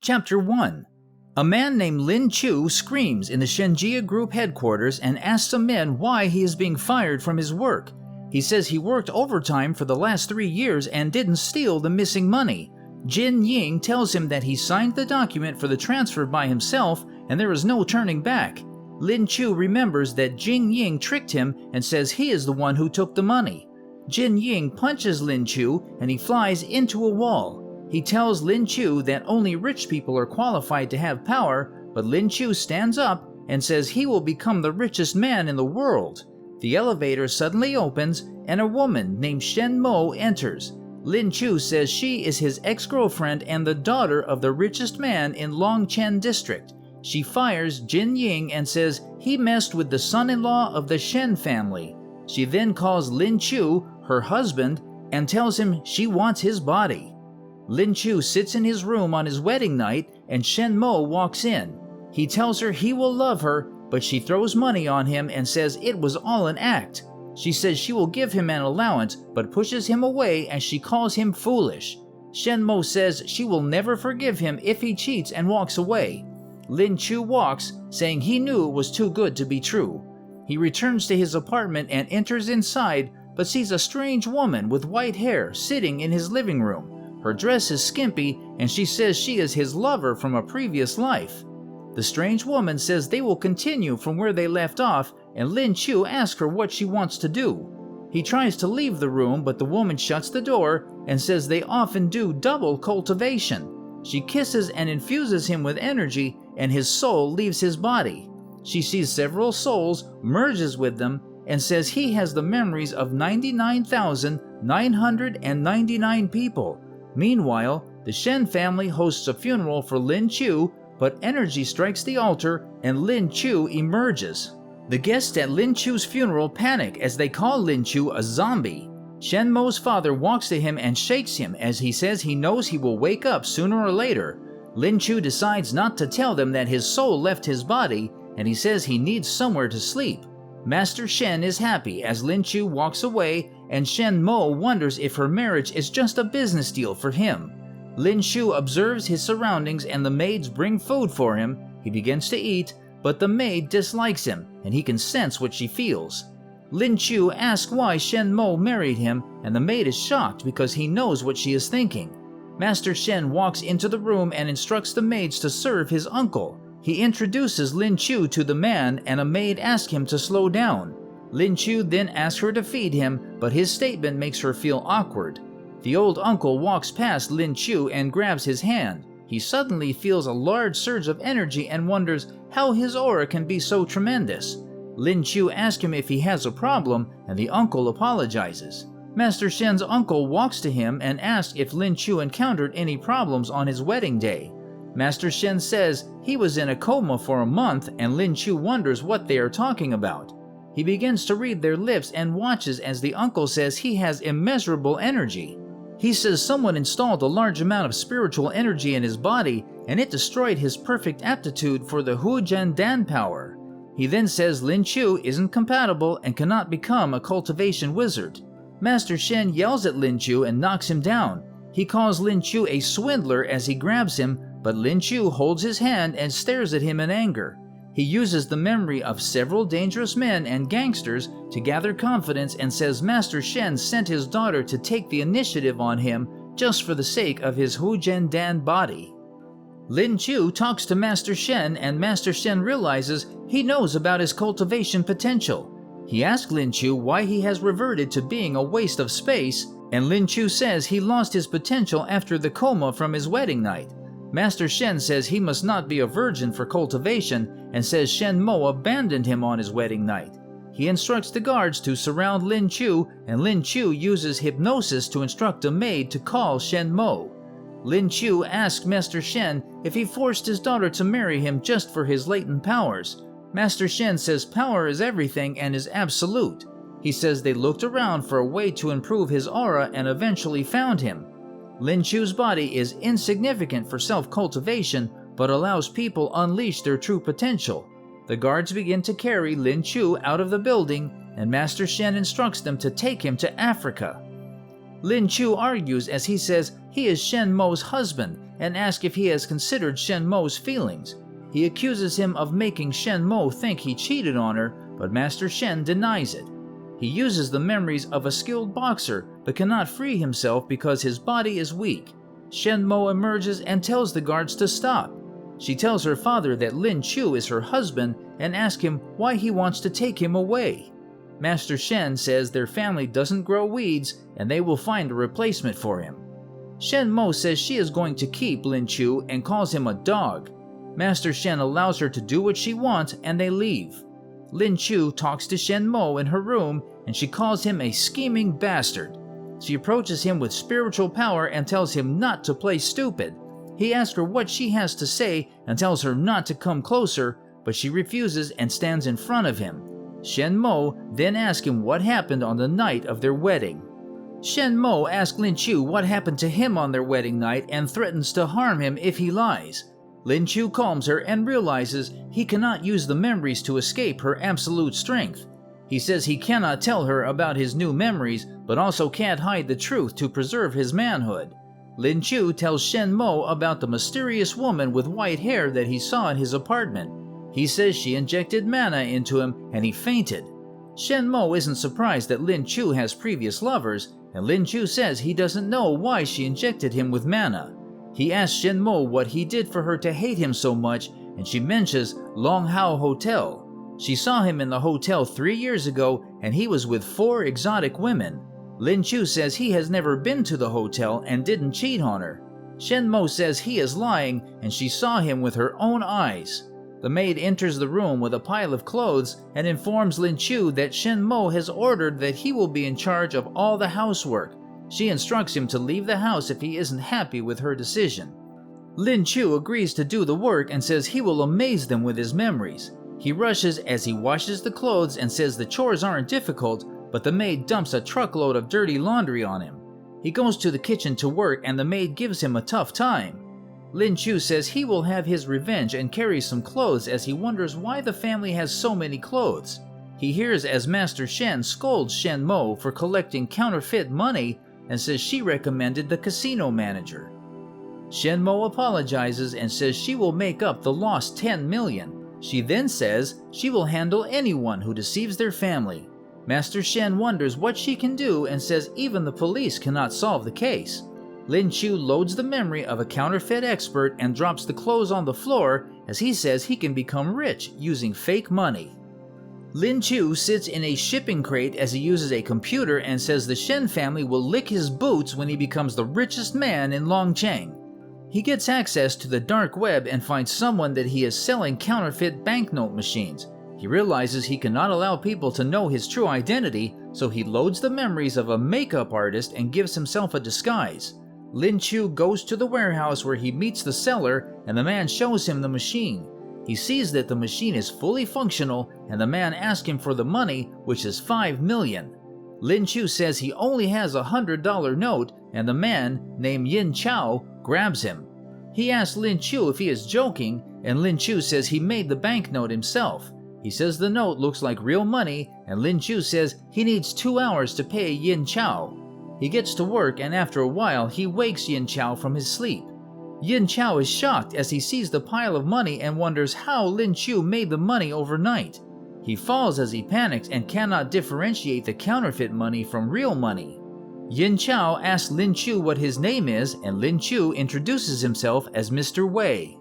Chapter 1. A man named Lin Chu screams in the Shenjia Group headquarters and asks some men why he is being fired from his work. He says he worked overtime for the last 3 years and didn't steal the missing money. Jin Ying tells him that he signed the document for the transfer by himself and there is no turning back. Lin Chu remembers that Jin Ying tricked him and says he is the one who took the money. Jin Ying punches Lin Chu and he flies into a wall. He tells Lin Chu that only rich people are qualified to have power, but Lin Chu stands up and says he will become the richest man in the world. The elevator suddenly opens and a woman named Shen Mo enters. Lin Chu says she is his ex-girlfriend and the daughter of the richest man in Longchen District. She fires Jin Ying and says he messed with the son-in-law of the Shen family. She then calls Lin Chu her husband and tells him she wants his body. Lin Chu sits in his room on his wedding night and Shen Mo walks in. He tells her he will love her, but she throws money on him and says it was all an act. She says she will give him an allowance but pushes him away as she calls him foolish. Shen Mo says she will never forgive him if he cheats and walks away. Lin Chu walks, saying he knew it was too good to be true. He returns to his apartment and enters inside but sees a strange woman with white hair sitting in his living room. Her dress is skimpy and she says she is his lover from a previous life. The strange woman says they will continue from where they left off and Lin Chu asks her what she wants to do. He tries to leave the room but the woman shuts the door and says they often do double cultivation. She kisses and infuses him with energy and his soul leaves his body. She sees several souls, merges with them, and says he has the memories of 99,999 people. Meanwhile, the Shen family hosts a funeral for Lin Chu, but energy strikes the altar and Lin Chu emerges. The guests at Lin Chu's funeral panic as they call Lin Chu a zombie. Shen Mo's father walks to him and shakes him as he says he knows he will wake up sooner or later. Lin Chu decides not to tell them that his soul left his body and he says he needs somewhere to sleep. Master Shen is happy as Lin Chu walks away and Shen Mo wonders if her marriage is just a business deal for him. Lin Chu observes his surroundings and the maids bring food for him. He begins to eat, but the maid dislikes him and he can sense what she feels. Lin Chu asks why Shen Mo married him and the maid is shocked because he knows what she is thinking. Master Shen walks into the room and instructs the maids to serve his uncle. He introduces Lin Chu to the man and a maid asks him to slow down. Lin Chu then asks her to feed him, but his statement makes her feel awkward. The old uncle walks past Lin Chu and grabs his hand. He suddenly feels a large surge of energy and wonders how his aura can be so tremendous. Lin Chu asks him if he has a problem and the uncle apologizes. Master Shen's uncle walks to him and asks if Lin Chu encountered any problems on his wedding day. Master Shen says he was in a coma for a month and Lin Chu wonders what they are talking about. He begins to read their lips and watches as the uncle says he has immeasurable energy. He says someone installed a large amount of spiritual energy in his body and it destroyed his perfect aptitude for the Hujian Dan power. He then says Lin Chu isn't compatible and cannot become a cultivation wizard. Master Shen yells at Lin Chu and knocks him down. He calls Lin Chu a swindler as he grabs him, but Lin Chu holds his hand and stares at him in anger. He uses the memory of several dangerous men and gangsters to gather confidence and says Master Shen sent his daughter to take the initiative on him just for the sake of his Hujian Dan body. Lin Chu talks to Master Shen and Master Shen realizes he knows about his cultivation potential. He asks Lin Chu why he has reverted to being a waste of space, and Lin Chu says he lost his potential after the coma from his wedding night. Master Shen says he must not be a virgin for cultivation and says Shen Mo abandoned him on his wedding night. He instructs the guards to surround Lin Chu and Lin Chu uses hypnosis to instruct a maid to call Shen Mo. Lin Chu asks Master Shen if he forced his daughter to marry him just for his latent powers. Master Shen says power is everything and is absolute. He says they looked around for a way to improve his aura and eventually found him. Lin Chu's body is insignificant for self-cultivation, but allows people unleash their true potential. The guards begin to carry Lin Chu out of the building, and Master Shen instructs them to take him to Africa. Lin Chu argues as he says he is Shen Mo's husband and asks if he has considered Shen Mo's feelings. He accuses him of making Shen Mo think he cheated on her, but Master Shen denies it. He uses the memories of a skilled boxer but cannot free himself because his body is weak. Shen Mo emerges and tells the guards to stop. She tells her father that Lin Chu is her husband and asks him why he wants to take him away. Master Shen says their family doesn't grow weeds and they will find a replacement for him. Shen Mo says she is going to keep Lin Chu and calls him a dog. Master Shen allows her to do what she wants and they leave. Lin Chu talks to Shen Mo in her room and she calls him a scheming bastard. She approaches him with spiritual power and tells him not to play stupid. He asks her what she has to say and tells her not to come closer, but she refuses and stands in front of him. Shen Mo then asks him what happened on the night of their wedding. Shen Mo asks Lin Chu what happened to him on their wedding night and threatens to harm him if he lies. Lin Chu calms her and realizes he cannot use the memories to escape her absolute strength. He says he cannot tell her about his new memories, but also can't hide the truth to preserve his manhood. Lin Chu tells Shen Mo about the mysterious woman with white hair that he saw in his apartment. He says she injected mana into him and he fainted. Shen Mo isn't surprised that Lin Chu has previous lovers, and Lin Chu says he doesn't know why she injected him with mana. He asks Shen Mo what he did for her to hate him so much, and she mentions Long Hao Hotel. She saw him in the hotel 3 years ago and he was with 4 exotic women. Lin Chu says he has never been to the hotel and didn't cheat on her. Shen Mo says he is lying and she saw him with her own eyes. The maid enters the room with a pile of clothes and informs Lin Chu that Shen Mo has ordered that he will be in charge of all the housework. She instructs him to leave the house if he isn't happy with her decision. Lin Chu agrees to do the work and says he will amaze them with his memories. He rushes as he washes the clothes and says the chores aren't difficult, but the maid dumps a truckload of dirty laundry on him. He goes to the kitchen to work and the maid gives him a tough time. Lin Chu says he will have his revenge and carries some clothes as he wonders why the family has so many clothes. He hears as Master Shen scolds Shen Mo for collecting counterfeit money and says she recommended the casino manager. Shen Mo apologizes and says she will make up the lost 10 million. She then says she will handle anyone who deceives their family. Master Shen wonders what she can do and says even the police cannot solve the case. Lin Chu loads the memory of a counterfeit expert and drops the clothes on the floor as he says he can become rich using fake money. Lin Chu sits in a shipping crate as he uses a computer and says the Shen family will lick his boots when he becomes the richest man in Longcheng. He gets access to the dark web and finds someone that he is selling counterfeit banknote machines. He realizes he cannot allow people to know his true identity, so he loads the memories of a makeup artist and gives himself a disguise. Lin Chu goes to the warehouse where he meets the seller and the man shows him the machine. He sees that the machine is fully functional and the man asks him for the money, which is 5 million. Lin Chu says he only has a $100 note and the man, named Yin Chao, grabs him. He asks Lin Chu if he is joking and Lin Chu says he made the banknote himself. He says the note looks like real money and Lin Chu says he needs 2 hours to pay Yin Chao. He gets to work and after a while he wakes Yin Chao from his sleep. Yin Chao is shocked as he sees the pile of money and wonders how Lin Chu made the money overnight. He falls as he panics and cannot differentiate the counterfeit money from real money. Yin Chao asks Lin Chu what his name is and Lin Chu introduces himself as Mr. Wei.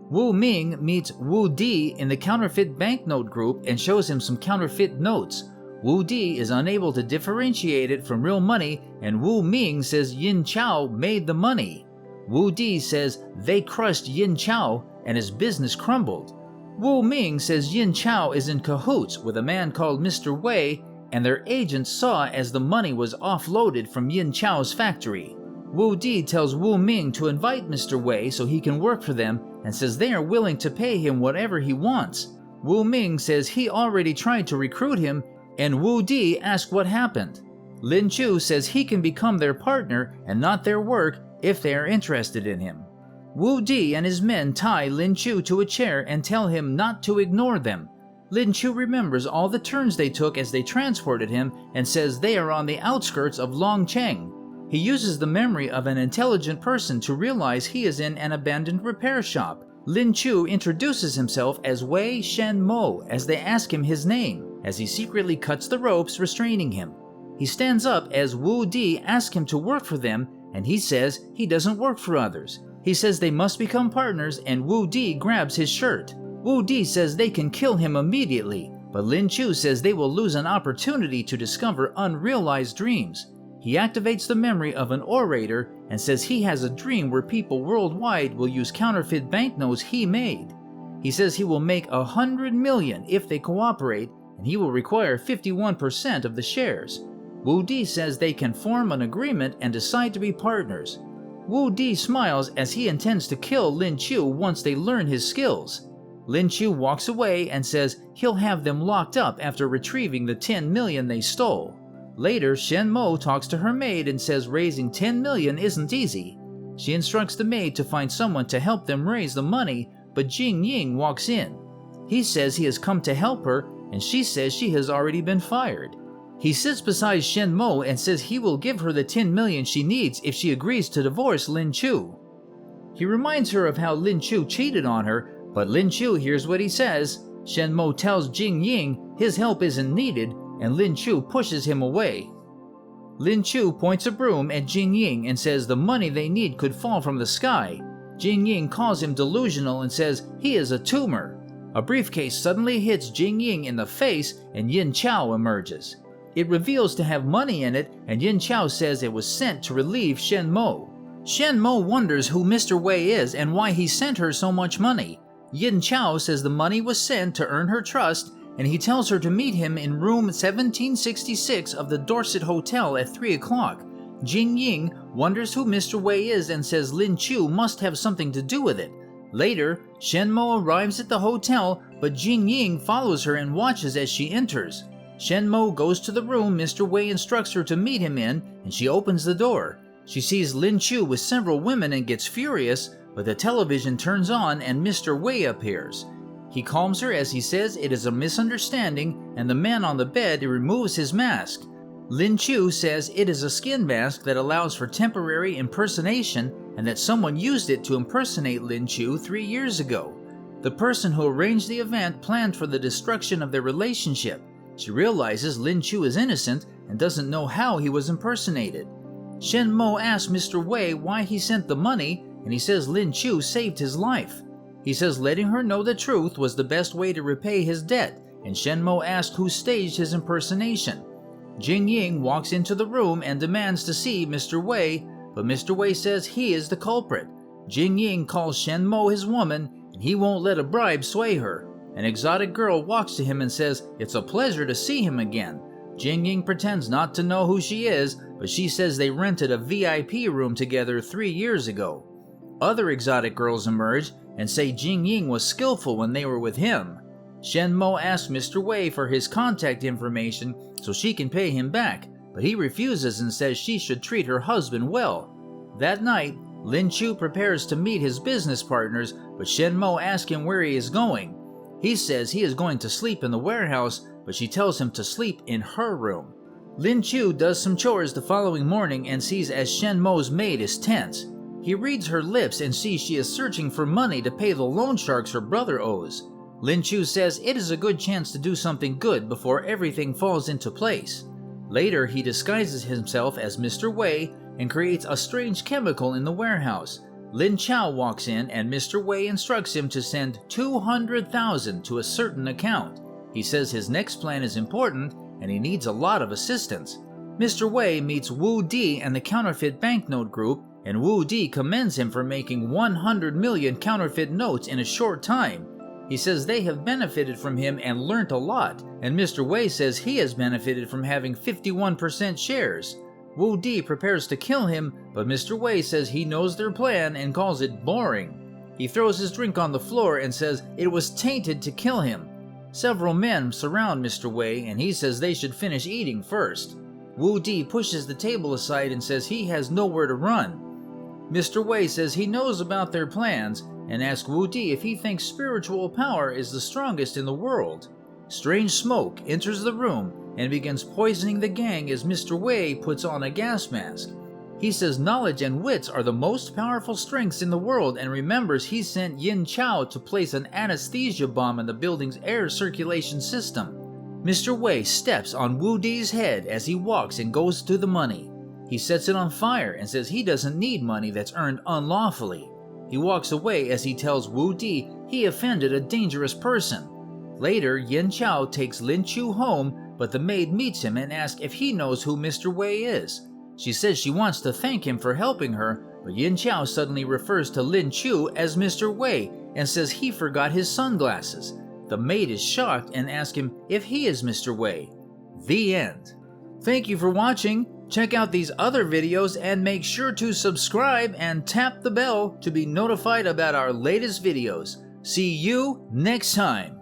Wu Ming meets Wu Di in the counterfeit banknote group and shows him some counterfeit notes. Wu Di is unable to differentiate it from real money and Wu Ming says Yin Chao made the money. Wu Di says they crushed Yin Chao and his business crumbled. Wu Ming says Yin Chao is in cahoots with a man called Mr. Wei and their agents saw as the money was offloaded from Yin Chao's factory. Wu Di tells Wu Ming to invite Mr. Wei so he can work for them and says they are willing to pay him whatever he wants. Wu Ming says he already tried to recruit him and Wu Di asks what happened. Lin Chu says he can become their partner and not their work if they are interested in him. Wu Di and his men tie Lin Chu to a chair and tell him not to ignore them. Lin Chu remembers all the turns they took as they transported him and says they are on the outskirts of Longcheng. He uses the memory of an intelligent person to realize he is in an abandoned repair shop. Lin Chu introduces himself as Wei Shen Mo as they ask him his name, as he secretly cuts the ropes restraining him. He stands up as Wu Di asks him to work for them, and he says he doesn't work for others. He says they must become partners, and Wu Di grabs his shirt. Wu Di says they can kill him immediately, but Lin Chu says they will lose an opportunity to discover unrealized dreams. He activates the memory of an orator and says he has a dream where people worldwide will use counterfeit banknotes he made. He says he will make 100 million if they cooperate, and he will require 51% of the shares. Wu Di says they can form an agreement and decide to be partners. Wu Di smiles as he intends to kill Lin Chu once they learn his skills. Lin Chu walks away and says he'll have them locked up after retrieving the 10 million they stole. Later, Shen Mo talks to her maid and says raising 10 million isn't easy. She instructs the maid to find someone to help them raise the money, but Jing Ying walks in. He says he has come to help her, and she says she has already been fired. He sits beside Shen Mo and says he will give her the 10 million she needs if she agrees to divorce Lin Chu. He reminds her of how Lin Chu cheated on her, but Lin Chu hears what he says. Shen Mo tells Jing Ying his help isn't needed, and Lin Chu pushes him away. Lin Chu points a broom at Jing Ying and says the money they need could fall from the sky. Jing Ying calls him delusional and says he is a tumor. A briefcase suddenly hits Jing Ying in the face and Yin Chao emerges. It reveals to have money in it, and Yin Chao says it was sent to relieve Shen Mo. Shen Mo wonders who Mr. Wei is and why he sent her so much money. Yin Chao says the money was sent to earn her trust, and he tells her to meet him in room 1766 of the Dorset Hotel at 3 o'clock. Jing Ying wonders who Mr. Wei is and says Lin Chu must have something to do with it. Later, Shen Mo arrives at the hotel, but Jing Ying follows her and watches as she enters. Shen Mo goes to the room Mr. Wei instructs her to meet him in, and she opens the door. She sees Lin Chu with several women and gets furious, but the television turns on and Mr. Wei appears. He calms her as he says it is a misunderstanding, and the man on the bed removes his mask. Lin Chu says it is a skin mask that allows for temporary impersonation and that someone used it to impersonate Lin Chu 3 years ago. The person who arranged the event planned for the destruction of their relationship. She realizes Lin Chu is innocent and doesn't know how he was impersonated. Shen Mo asks Mr. Wei why he sent the money, and he says Lin Chu saved his life. He says letting her know the truth was the best way to repay his debt, and Shen Mo asks who staged his impersonation. Jing Ying walks into the room and demands to see Mr. Wei, but Mr. Wei says he is the culprit. Jing Ying calls Shen Mo his woman, and he won't let a bribe sway her. An exotic girl walks to him and says it's a pleasure to see him again. Jing Ying pretends not to know who she is, but she says they rented a VIP room together 3 years ago. Other exotic girls emerge and say Jing Ying was skillful when they were with him. Shen Mo asks Mr. Wei for his contact information so she can pay him back, but he refuses and says she should treat her husband well. That night, Lin Chu prepares to meet his business partners, but Shen Mo asks him where he is going. He says he is going to sleep in the warehouse, but she tells him to sleep in her room. Lin Chu does some chores the following morning and sees as Shen Mo's maid is tense. He reads her lips and sees she is searching for money to pay the loan sharks her brother owes. Lin Chu says it is a good chance to do something good before everything falls into place. Later, he disguises himself as Mr. Wei and creates a strange chemical in the warehouse. Lin Chao walks in and Mr. Wei instructs him to send 200,000 to a certain account. He says his next plan is important and he needs a lot of assistance. Mr. Wei meets Wu Di and the counterfeit banknote group, and Wu Di commends him for making 100 million counterfeit notes in a short time. He says they have benefited from him and learnt a lot, and Mr. Wei says he has benefited from having 51% shares. Wu Di prepares to kill him, but Mr. Wei says he knows their plan and calls it boring. He throws his drink on the floor and says it was tainted to kill him. Several men surround Mr. Wei and he says they should finish eating first. Wu Di pushes the table aside and says he has nowhere to run. Mr. Wei says he knows about their plans and asks Wu Di if he thinks spiritual power is the strongest in the world. Strange smoke enters the room and begins poisoning the gang as Mr. Wei puts on a gas mask. He says knowledge and wits are the most powerful strengths in the world and remembers he sent Yin Chao to place an anesthesia bomb in the building's air circulation system. Mr. Wei steps on Wu Di's head as he walks and goes to the money. He sets it on fire and says he doesn't need money that's earned unlawfully. He walks away as he tells Wu Di he offended a dangerous person. Later, Yin Chao takes Lin Chu home, but the maid meets him and asks if he knows who Mr. Wei is. She says she wants to thank him for helping her, but Yin Chao suddenly refers to Lin Chu as Mr. Wei and says he forgot his sunglasses. The maid is shocked and asks him if he is Mr. Wei. The end. Thank you for watching. Check out these other videos and make sure to subscribe and tap the bell to be notified about our latest videos. See you next time.